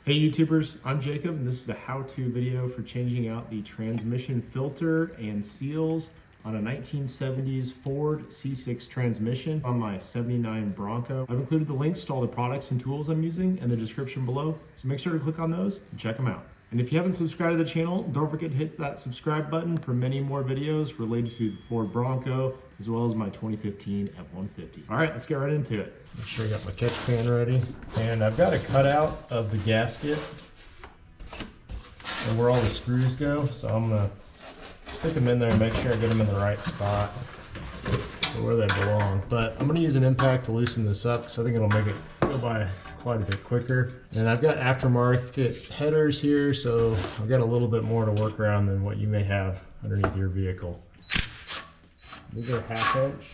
Hey YouTubers, I'm Jacob and this is a how-to video for changing out the transmission filter and seals on a 1970s Ford C6 transmission on my 79 Bronco. I've included the links to all the products and tools I'm using in the description below, so make sure to click on those and check them out. And if you haven't subscribed to the channel, don't forget to hit that subscribe button for many more videos related to the Ford Bronco, as well as my 2015 F-150. All right, let's get right into it. Make sure I got my catch pan ready. And I've got a cutout of the gasket and where all the screws go. So I'm gonna stick them in there and make sure I get them in the right spot or where they belong. But I'm gonna use an impact to loosen this up because I think it'll make it go by quite a bit quicker. And I've got aftermarket headers here, so I've got a little bit more to work around than what you may have underneath your vehicle. These are 1/2 inch.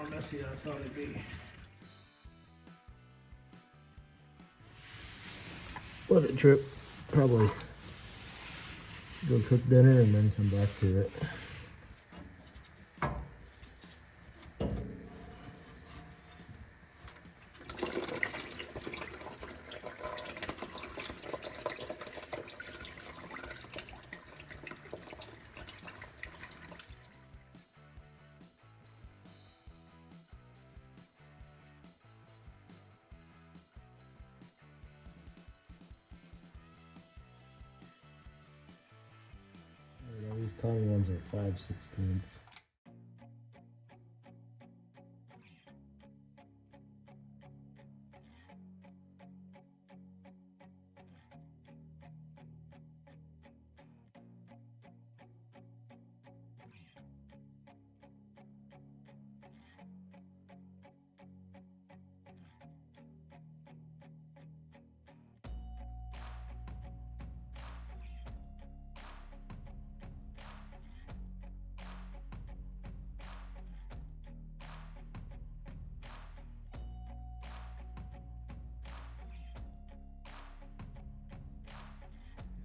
Messy than I thought it'd be. Let it drip. Probably go cook dinner and then come back to it. These tiny ones are 5/16.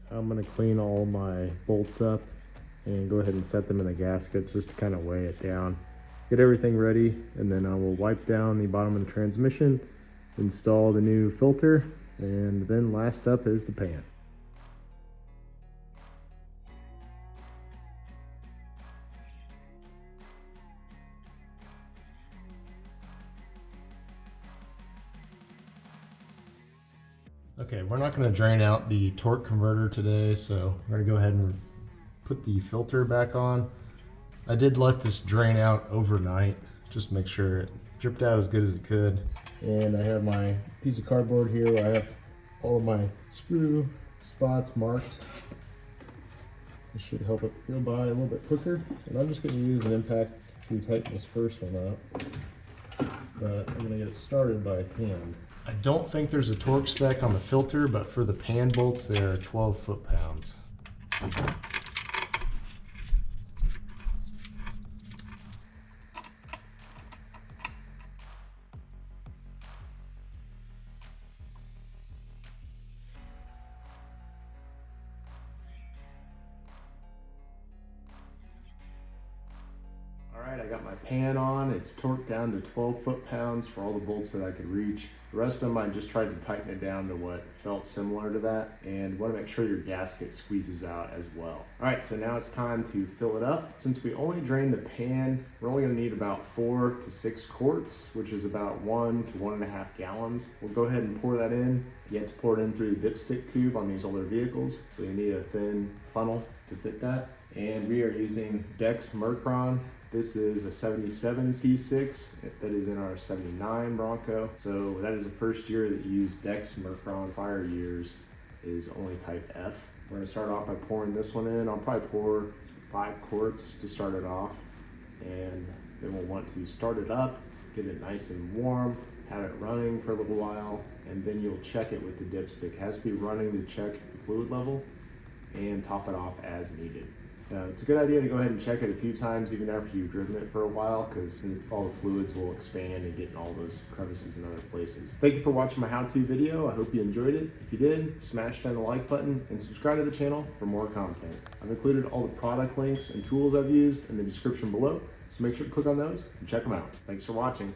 I'm going to clean all my bolts up and go ahead and set them in the gaskets just to kind of weigh it down. Get everything ready, and then I will wipe down the bottom of the transmission, install the new filter, and then last up is the pan. Okay, we're not going to drain out the torque converter today, so we're going to go ahead and put the filter back on. I did let this drain out overnight, just to make sure it dripped out as good as it could. And I have my piece of cardboard here where I have all of my screw spots marked. This should help it go by a little bit quicker. And I'm just going to use an impact to tighten this first one up. But I'm going to get it started by hand. I don't think there's a torque spec on the filter, but for the pan bolts, they are 12 foot-pounds. Alright, I got my pan on. It's torqued down to 12 foot-pounds for all the bolts that I could reach. The rest of them, I just tried to tighten it down to what felt similar to that, and want to make sure your gasket squeezes out as well. Alright, so now it's time to fill it up. Since we only drained the pan, we're only going to need about 4 to 6 quarts, which is about 1 to 1.5 gallons. We'll go ahead and pour that in. You have to pour it in through the dipstick tube on these older vehicles, so you need a thin funnel to fit that. And we are using Dex Mercron. This is a 77 C6 that is in our 79 Bronco. So that is the first year that you used Dex Mercron. Prior years is only type F. We're gonna start off by pouring this one in. I'll probably pour 5 quarts to start it off. And then we'll want to start it up, get it nice and warm, have it running for a little while, and then you'll check it with the dipstick. It has to be running to check the fluid level and top it off as needed. It's a good idea to go ahead and check it a few times even after you've driven it for a while, because all the fluids will expand and get in all those crevices and other places. Thank you for watching my how-to video. I hope you enjoyed it. If you did, smash down the like button and subscribe to the channel for more content. I've included all the product links and tools I've used in the description below, so make sure to click on those and check them out. Thanks for watching.